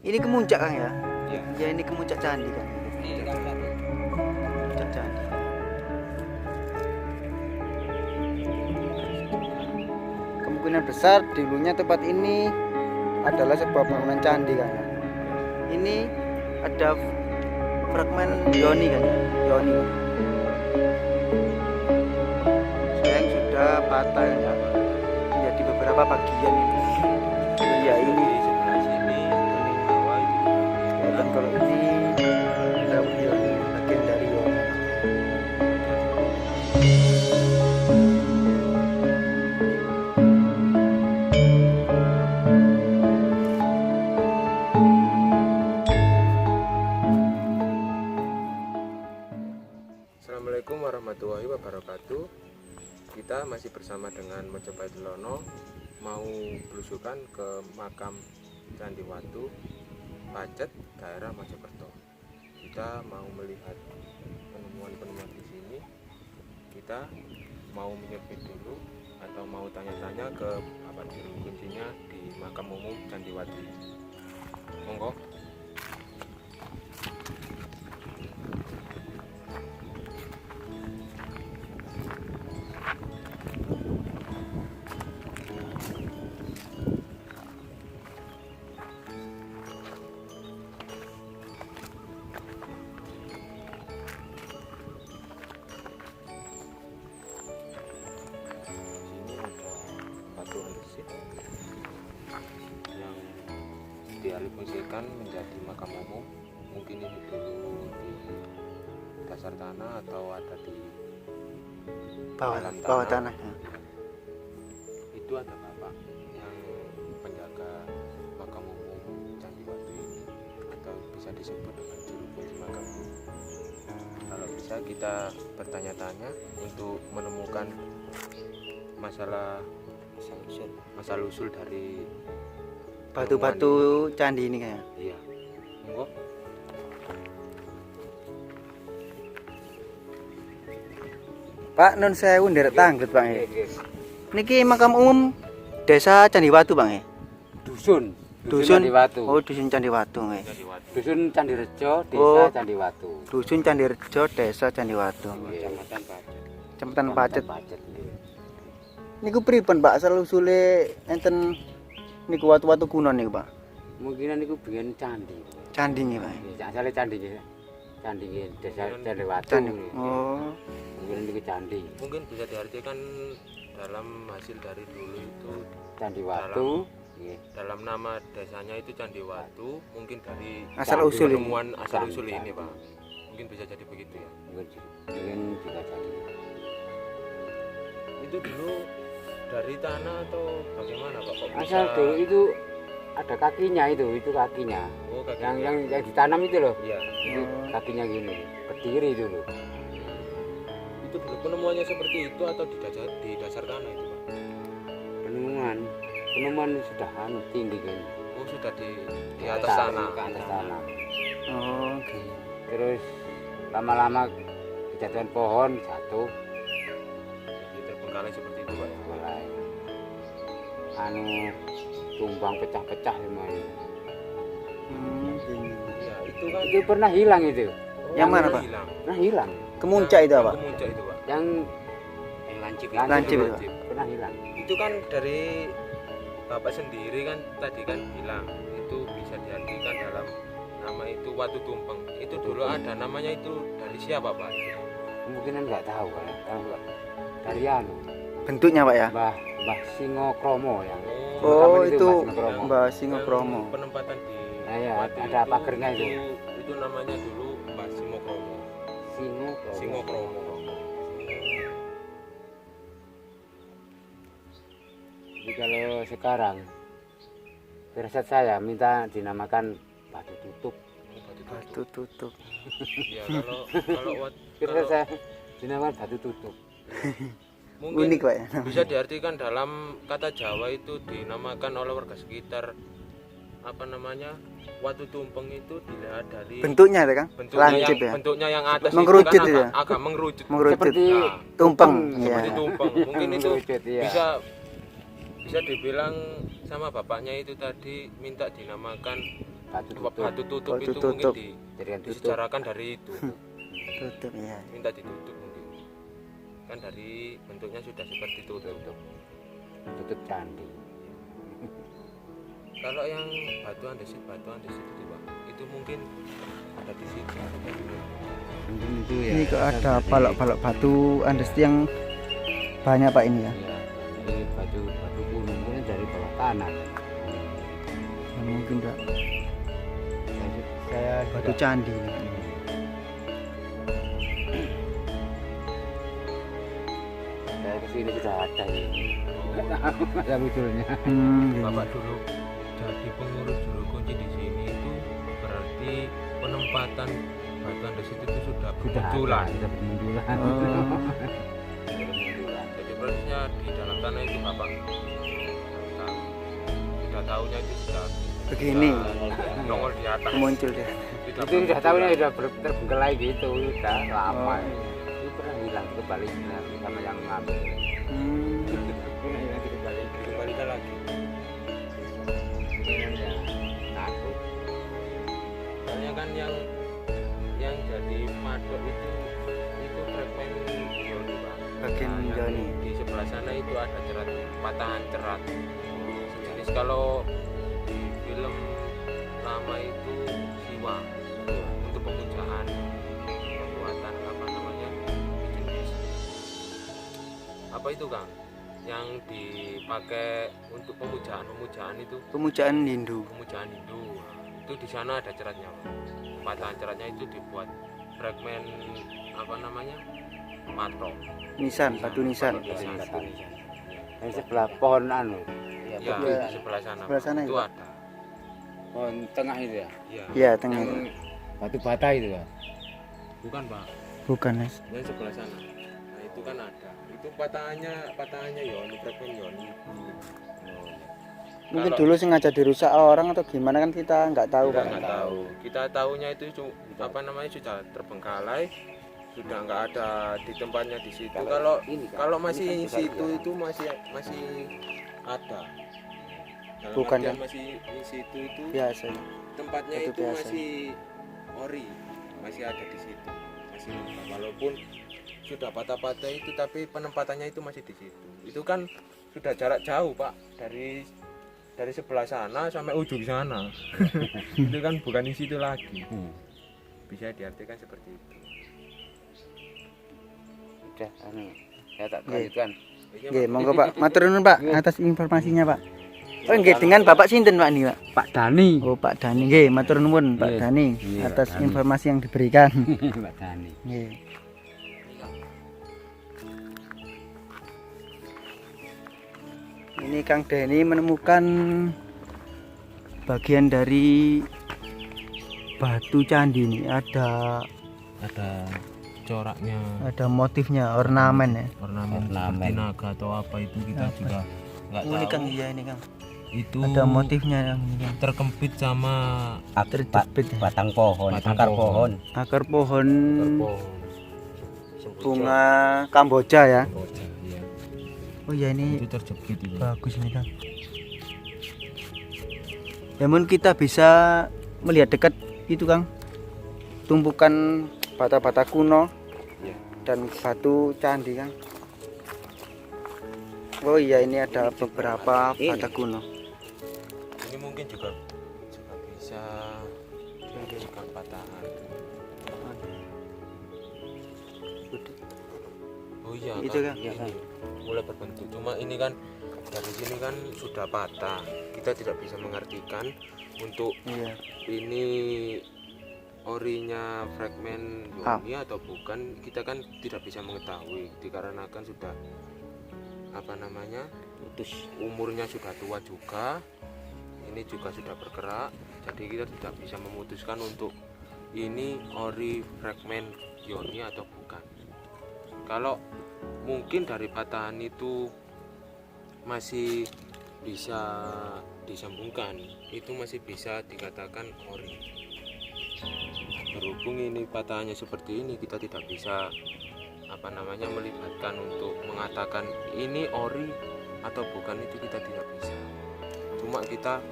Ini kemuncak Kang ya? Iya. Ya ini kemuncak candi kan. Ini Kang satu. Kemuncak candi. Kemungkinan besar dulunya tempat ini adalah sebuah bangunan candi kan. Ini ada fragmen yoni kan, yoni. Sayang sudah patah ya, menjadi beberapa bagian ini. Iya ini. Di sebelah sini, di bawah itu. Dan kalau ini ada yoni, bagian dari yoni. Assalamualaikum warahmatullahi wabarakatuh. Kita masih bersama dengan Mojopahit Lono, mau belusukan ke makam Candi Watu, Pacet, daerah Mojokerto. Kita mau melihat penemuan-penemuan di sini. Kita mau menyepit dulu atau mau tanya-tanya ke Bapak Juru kuncinya di makam umum Candi Watu. Monggo. Batu andesit yang dialihfungsikan menjadi makam umum. Mungkin ini dulu di dasar tanah atau ada di dalam Bawah tanah. Itu ada bapak yang penjaga makam umum Candi Watu ini, atau bisa disebut dengan juru kunci makam umum. Kalau bisa kita bertanya-tanya untuk menemukan masalah asal usul dari Batu-batu candi ini kayak. iya. Monggo. Pak non sewu nderek tanglet Bang ya. Niki makam umum Desa Candi Watu Bang ya. Dusun Dusun Candi Watu. Oh, dusun Candi Watu nggih. Candi Watu, Dusun Candirejo, Desa Oh. Candi Watu. Dusun Candirejo, Desa Candi Watu. Kecamatan Pacet. Kecamatan Pacet. Pacet. Niku pripun Pak asal usule enten niku watu-watu kuno niku Pak. Mungkinan niku biyen candi. Candi nggih Pak. Asale candi nggih. Candi nggih Desa Candi Watu. Candi. nggih. Oh. Mungkin niku candi. Mungkin bisa diartikan dalam hasil dari dulu itu, Candi Watu nggih. dalam nama desanya itu Candi Watu, mungkin dari Asal Candi usul ini. penemuan asal Candi, usul ini candi. Pak. Mungkin bisa jadi begitu ya. Mungkin juga candi. Itu dulu dari tanah atau bagaimana Pak? Kok bisa? Asal dulu itu ada kakinya itu kakinya. Oh, kaki Yang ditanam itu loh. iya. Itu kakinya gini. Berdiri dulu. Itu dulu penemuannya seperti itu atau di dasar tanah itu Pak? Penemuan sudah tinggi kan. Oh, sudah di atas tanah. Ke atas tanah. Oh, oke. Terus lama-lama kejatuhan pohon jatuh Jadi terbengkalai seperti itu Pak. mulai tumbang pecah-pecah semuanya. Gini. Iya, itu kan. Itu pernah hilang itu. Yang mana, Pak? Hilang. Pernah hilang. Kemuncak itu Pak. Kemuncak itu Pak. Yang Lancip. Lancip itu, Pak. pernah hilang. Itu kan dari Bapak sendiri kan tadi kan bilang itu bisa diartikan dalam nama itu Watu Tumpeng. Itu dulu ada namanya itu dari siapa Pak? Kemungkinan nggak tahu kan. Dari Bentuknya Pak ya. Mbah Singo Kromo yang. Oh, Mbah itu Singo Kromo. Mbah Singo Kromo. Penempatan di Nah, ya, Watu ada pagernya itu. Itu namanya dulu Mbah Singo Kromo. Singo Kromo. Singo Kromo. Jadi kalau sekarang firasat saya minta dinamakan batu tutup. Batu tutup. Ya kalau Firasat saya dinamakan batu tutup. mungkin Unik Pak ya. bisa diartikan dalam kata Jawa itu dinamakan oleh warga sekitar apa namanya Watu Tumpeng itu dilihat dari Bentuknya itu Kang. Lancip ya. bentuknya yang atas Mengerucut itu kan ya? agak mengerucut. Mengerucut. Seperti Nah, Tumpeng. seperti Ya. tumpeng. Mungkin itu mengerucut, iya. bisa dibilang sama bapaknya itu tadi minta dinamakan batu batu tutup Batu itu tutup. mungkin Jadikan tutup. disejarakan dari itu. Tutup ya. Minta ditutup mungkin. Kan dari bentuknya sudah seperti tutup. Tutup candi. Kalau yang batu andesit itu Pak, itu mungkin ada di situ. Mungkin itu ya. Ini kok ada balok-balok batu andesti yang banyak Pak ini ya. Iya. Jadi batu kuno mungkin dari bawah tanah. Ya, mungkin Pak Saya batu juga- candi ini. saya kesini sudah ada ini. Ada munculnya. Iya. Bapak dulu jadi pengurus juru kunci di sini itu berarti penempatan batu andesit itu sudah bermunculan. Sudah bermunculan. Oh. Sudah bermunculan. Jadi prosesnya di dalam tanah itu Bapak tahu. Sudah tahunya itu sudah Begini nongol di atas. muncul dia. Sudah Itu sudah tahu bermunculan. sudah terbengkelai gitu, sudah lama. Oh. Itu pernah hilang kembali sama yang ngambil. Pernah hilang kembali. Dikembalikan lagi. Ya, takut. Soalnya kan yang jadi madok itu fragmen Yoni Pak. Bagian Nah, yang Yoni. di sebelah sana itu ada cerat, patahan cerat. Sejenis kalau di film lama itu Siwa untuk pemujaan kekuatan apa namanya jenis apa itu Kang yang dipakai untuk pemujaan itu Pemujaan Hindu. pemujaan Hindu. Nah, itu di sana ada ceratnya Pak. Patahan ceratnya itu dibuat fragmen apa namanya patok. Nisan, batu nisan. Yang sebelah pohon anu. Ya, betul. di sebelah sana. Sebelah sana itu itu. ada. Pohon tengah itu ya. Iya. Iya, tengah. Yang batu bata itu ya. Bukan Pak, Bukan, Mas. yang sebelah sana. Nah itu kan ada. Itu patahannya Yoni, fragmen Yoni. Mungkin Kalau- dulu sengaja dirusak orang atau gimana kan kita nggak tahu Kita Pak. nggak tahu. Kita tahunya itu apa namanya sudah terbengkalai, sudah nggak ada di tempatnya di situ. Kalau ini kan, kalau masih ini di kan juga situ dia. itu masih ada. Dalam Bukan, artian kan? masih di situ itu Biasa. tempatnya Itu itu biasa. masih ori, masih ada di situ, masih lengkap. Walaupun sudah patah-patah itu, tapi penempatannya itu masih di situ. Itu kan sudah jarak jauh Pak, dari sebelah sana sampai ujung sana. Itu kan bukan di situ lagi. Bisa diartikan seperti itu. Udah, anu, saya tak Oke. lanjutkan. Iya, Oke, Pak. monggo Pak. Matur nuwun Pak atas informasinya Pak. Oh, nggih dengan Bapak sinten Pak nih Pak? Pak Dani. Oh, Pak Dani. Nggih, matur nuwun Pak Iya. Dani Iya, atas Pak Dani. informasi yang diberikan. Pak Dani. Nggih. Ini Kang Deni menemukan bagian dari batu candi ini. Ada Coraknya, motifnya, ornamen ya. ornamen Ornamen. seperti naga atau apa itu kita Apa? juga nggak Oh, ini tahu. Kang, iya ini Kang. Itu Ada motifnya yang ini Kang. terkempit sama Terjepit ya. Batang pohon, Batang akar pohon. pohon. Akar pohon pohon. bunga Kamboja ya. Kamboja, iya. Oh iya ini Itu terjepit itu. bagus ini Kang. Namun kita bisa melihat dekat itu Kang, tumpukan bata-bata kuno Iya. dan batu candi Kang. Oh iya ini ada beberapa bata kuno. Ini mungkin juga bisa dijadikan patahan. Oh iya Itu kan? ini mulai berbentuk. Cuma ini kan dari sini kan sudah patah. Kita tidak bisa mengartikan untuk Iya. ini orinya fragmen Yoni atau bukan. Kita kan tidak bisa mengetahui dikarenakan sudah apa namanya Putus. umurnya sudah tua juga, ini juga sudah bergerak, jadi kita tidak bisa memutuskan untuk ini ori fragmen Yoni atau bukan. Kalau mungkin dari patahan itu masih bisa disambungkan, itu masih bisa dikatakan ori. Berhubung ini patahannya seperti ini, kita tidak bisa apa namanya melibatkan untuk mengatakan ini ori atau bukan, itu kita tidak bisa. Cuma kita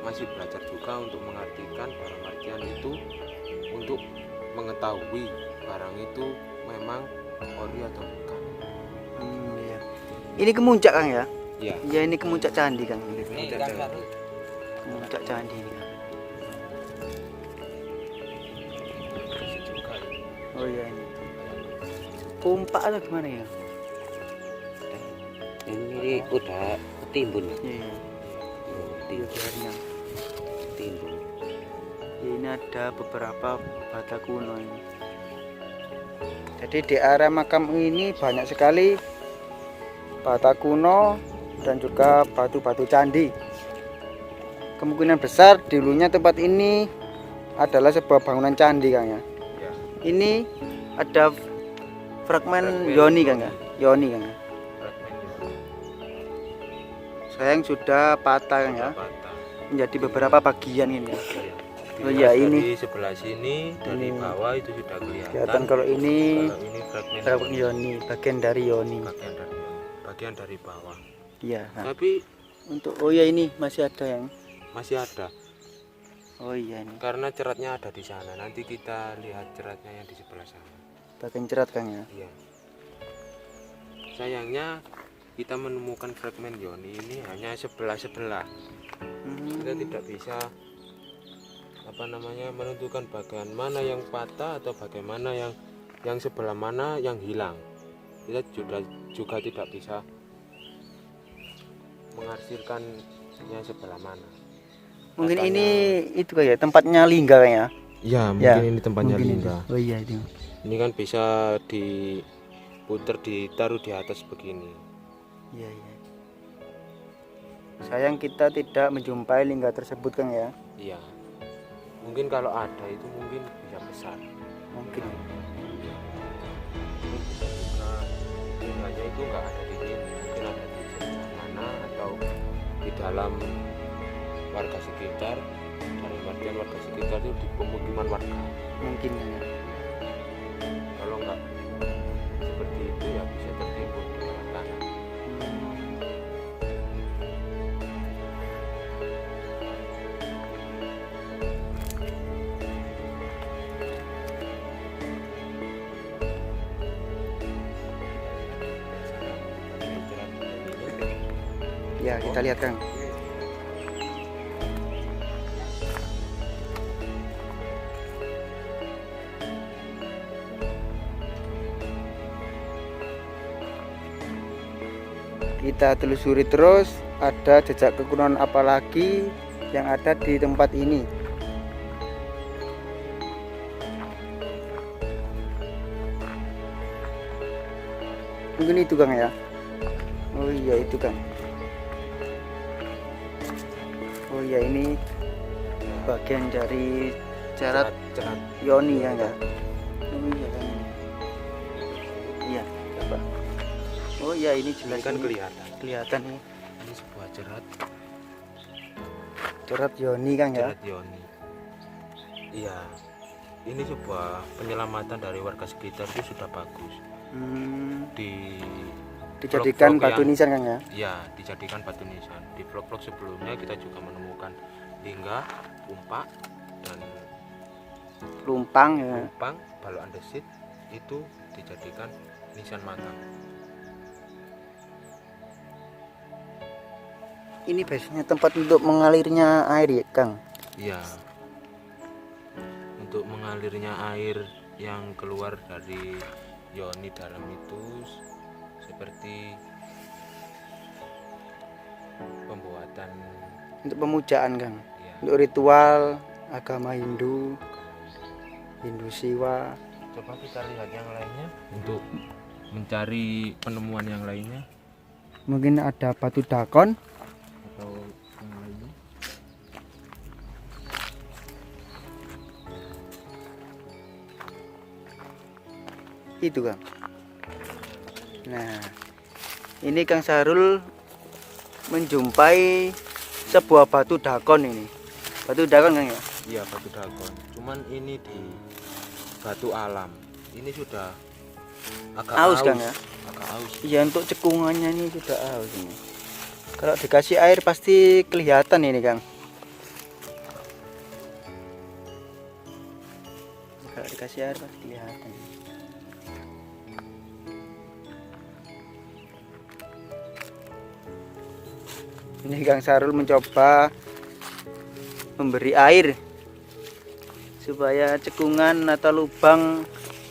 masih belajar juga untuk mengartikan dalam artian itu untuk mengetahui barang itu memang ori atau bukan. Iya. Ini kemuncak Kang ya? Ya, Ya ini kemuncak candi Kang. Ini kan satu. Kemuncak candi ini Kang. bersih juga ya. Oh iya ini. Pompa atau gimana ya? Ini udah timbun. Iya. Biarnya. Timbun. Ini ada beberapa bata kuno ini. Jadi di area makam ini banyak sekali bata kuno dan juga batu-batu candi. Kemungkinan besar dulunya tempat ini adalah sebuah bangunan candi Kang ya. Ya, Ini ada fragmen Yoni Kang ya. Yoni Kang ya. fragmen Yoni. Sayang sudah patah Kang ya. Patah. Menjadi beberapa bagian ini ya. Ya. Oh iya, Dilihat ini. dari sebelah sini, dari Ini. bawah itu sudah kelihatan. Kelihatan kalau ini Kalau ini fragmen fragmen Yoni. Yoni, bagian dari Yoni. Bagian dari bawah. Iya. Nah, Tapi untuk oh ya ini masih ada yang masih ada oh iya ini karena ceratnya ada di sana. Nanti kita lihat ceratnya yang di sebelah sana. bagian cerat Kang ya. Iya. Sayangnya kita menemukan fragmen Yoni ini hanya sebelah-sebelah. Kita tidak bisa menentukan bagian mana yang patah atau bagaimana yang sebelah mana yang hilang. Kita juga tidak bisa mengarsirkan yang sebelah mana. Mungkin Katanya- ini itu kayak tempatnya lingga Kang ya. Ya, Ya, mungkin ini tempatnya Mungkin lingga. itu. Oh iya itu. Ini kan bisa diputer, ditaruh di atas begini. Iya iya. Sayang kita tidak menjumpai lingga tersebut Kang ya. Iya. Mungkin kalau ada itu mungkin bisa besar. Mungkin. Nah, lingganya itu nggak ada di sini, mungkin ada di sebelah mana atau di dalam warga sekitar. Dari bagian warga sekitar itu di pemukiman warga. Mungkin ya. Kalau nggak seperti itu ya bisa tertimbun di bawah tanah. Ya kita lihat Kang. Kita telusuri terus ada jejak kekunoan apa lagi yang ada di tempat ini. Mungkin itu Kang ya. Oh iya itu Kang. Oh iya ini bagian dari cerat Cerat Yoni ya enggak? Oh iya Kang. Iya, coba. Oh iya ini jelas kan ini. kelihatan. Nih. Ini sebuah cerat Cerat Yoni Kang ya. cerat Yoni. Iya. Ini sebuah penyelamatan dari warga sekitar itu sudah bagus. Dijadikan vlog-vlog batu yang- nisan Kang ya. Ya, dijadikan batu nisan. Di vlog-vlog sebelumnya kita juga menemukan lingga, umpak, dan Lumpang ya. lumpang, balok andesit itu dijadikan nisan makam. Ini biasanya tempat untuk mengalirnya air ya Kang. Iya. Untuk mengalirnya air yang keluar dari Yoni dalam itu seperti pembuatan Untuk pemujaan Kang. ya, Untuk ritual agama Hindu, Hindu Siwa. coba kita lihat yang lainnya untuk mencari penemuan yang lainnya Mungkin ada batu dakon. atau yang lainnya. Itu Kang. Nah, ini Kang Sarul menjumpai sebuah batu dakon ini. Batu dakon Kang ya. Iya, batu dakon. Cuman ini di batu alam. Ini sudah agak Aus, Kang, ya? Agak aus. Iya untuk cekungannya ini sudah aus ini. Kalau dikasih air pasti kelihatan ini Kang. Kalau dikasih air pasti kelihatan. Ini Kang Sarul mencoba memberi air supaya cekungan atau lubang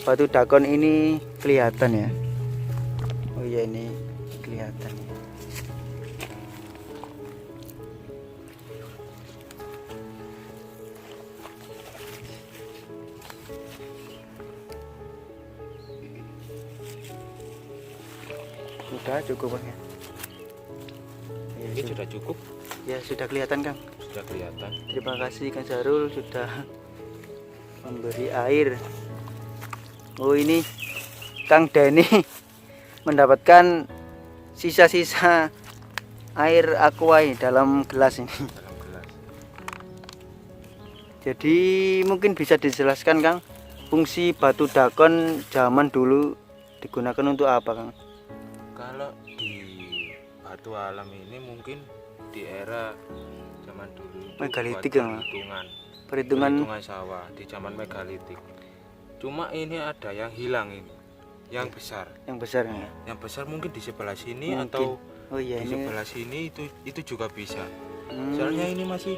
batu dakon ini kelihatan ya. Oh iya, ini kelihatan. Sudah cukup Bang ya. Ya, Ini sudah cukup, ya sudah kelihatan Kang. sudah kelihatan. Terima kasih Kang Sarul sudah memberi air. Oh ini Kang Deni mendapatkan sisa-sisa air aqua ini dalam gelas ini. Dalam gelas. Jadi mungkin bisa dijelaskan Kang, fungsi batu dakon zaman dulu digunakan untuk apa Kang? Kalau di batu alam ini mungkin di era zaman dulu itu Megalitik buat ya, Mas? perhitungan Perhitungan sawah di zaman megalitik. Cuma ini ada yang hilang ini, yang besar. yang besar ya. Yang besar mungkin di sebelah sini Mungkin. atau Oh iya di ini. sebelah sini itu juga bisa. Hmm, Soalnya ini masih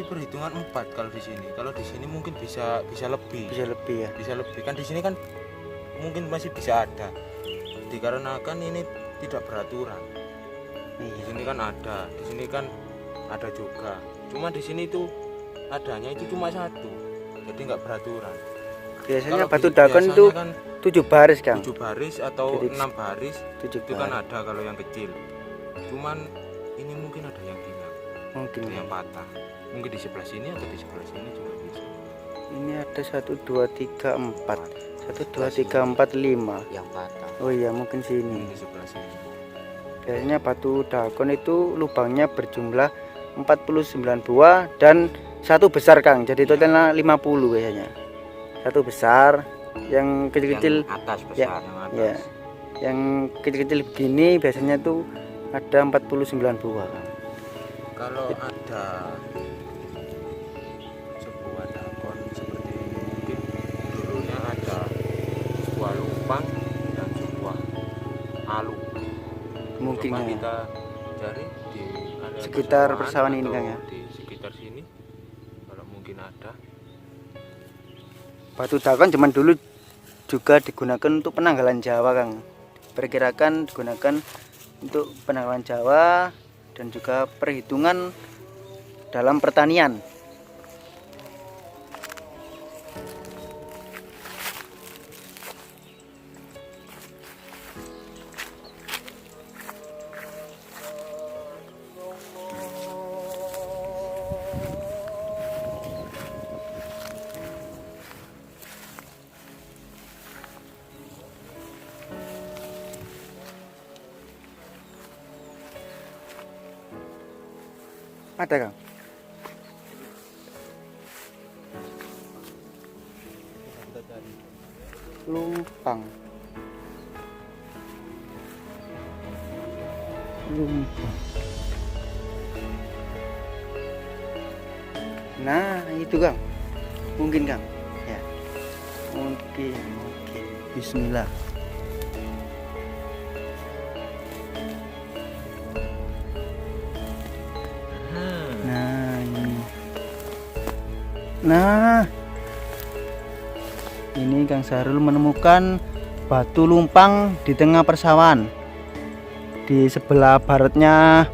perhitungan 4 kalau di sini. Kalau di sini mungkin bisa lebih. bisa lebih ya. Bisa lebih kan di sini kan mungkin masih bisa ada. Dikarenakan ini tidak beraturan. Di Iya. sini kan ada, di sini kan ada juga. Cuma di sini itu adanya itu cuma satu. Jadi nggak beraturan. Biasanya Kalau batu dakon itu kan 7 baris Kang. 7 baris atau Jadi 6 baris 7 itu kan baris. ada kalau yang kecil. Cuman ini mungkin ada yang hilang, Mungkin ada yang patah. Mungkin di sebelah sini atau di sebelah sini juga bisa. ini ada 1 2 3 4. 1 2 3 4 5. Yang patah. Oh iya mungkin Mungkin sini. di sebelah sini. Biasanya batu dakon itu lubangnya berjumlah 49 buah dan satu besar Kang. Jadi totalnya 50 biasanya. Satu besar, yang kecil-kecil Yang atas Ya, besar. Yang atas. ya. Yang kecil-kecil begini biasanya tuh ada 49 buah Kang. Kalau ada sebuah dakon seperti ini mungkin dulunya ada sebuah lubang dan sebuah aluk. Mungkin Coba ya. kita cari di area Sekitar persawahan ini, atau Kang, ya? di sekitar sini kalau mungkin ada. Batu dakon zaman dulu juga digunakan untuk penanggalan Jawa Kang. Perkirakan digunakan untuk penanggalan Jawa dan juga perhitungan dalam pertanian. Ada Kang? Lumpang. Lumpang. Nah, itu Kang. Mungkin Kang. Ya. Mungkin. Bismillah. Nah, ini. Nah, ini Kang Sarul menemukan batu lumpang di tengah persawahan. Di sebelah baratnya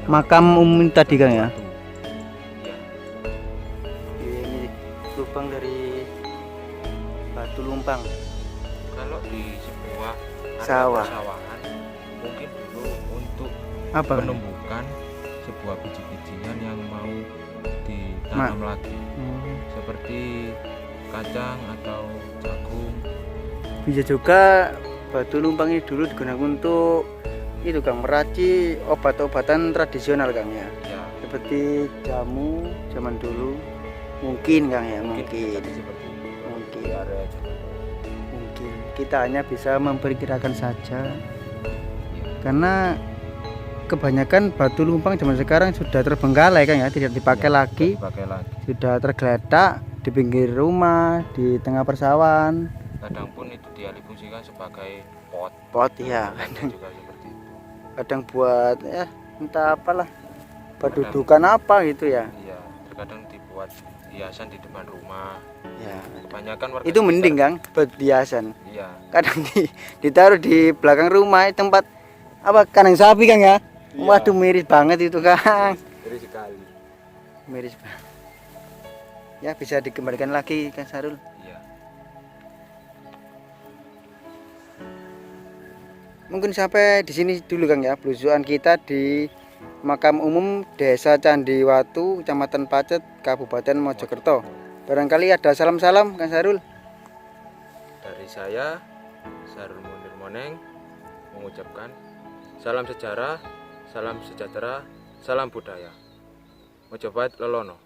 makam umum tadi Kang ya. Ini lubang dari batu lumpang. Kalau di sebuah area Sawah. persawahan mungkin dulu untuk Apa Kang? menumbuhkan sebuah biji-bijian yang mau ditanam lagi Hmm, seperti kacang atau jagung. bisa juga batu lumpang ini dulu digunakan untuk itu Kang, meraci obat-obatan tradisional Kang ya. Ya, Seperti jamu zaman dulu. Mungkin Kang ya, mungkin mungkin. seperti itu. Mungkin. Di area zaman dulu. Mungkin kita hanya bisa memperkirakan saja Ya. karena kebanyakan batu lumpang zaman sekarang sudah terbengkalai Kang ya, tidak dipakai Ya, lagi, dipakai lagi. sudah tergeletak di pinggir rumah, di tengah persawahan. Kadang pun itu dialihfungsikan sebagai pot. Pot ya, kadang, Juga seperti itu. kadang buat ya entah apalah, pendudukan apa gitu ya. Iya, terkadang dibuat hiasan di depan rumah. Ya, Kebanyakan warga itu sekitar- mending Kang buat hiasan. Iya, Kadang ditaruh di belakang rumah tempat apa kandang sapi Kang ya. Iya. Waduh miris banget itu Kang. ngeri sekali. Miris banget. Ya bisa dikembalikan lagi Kang Sarul. Iya. Mungkin sampai di sini dulu Kang ya, belusukan kita di Makam Umum Desa Candiwatu, Kecamatan Pacet, Kabupaten Mojokerto. Barangkali ada salam-salam Kang Sarul. Dari saya, Sarul Munir Moneng, mengucapkan salam sejarah, salam sejahtera, salam budaya. Mojopahit Lelono.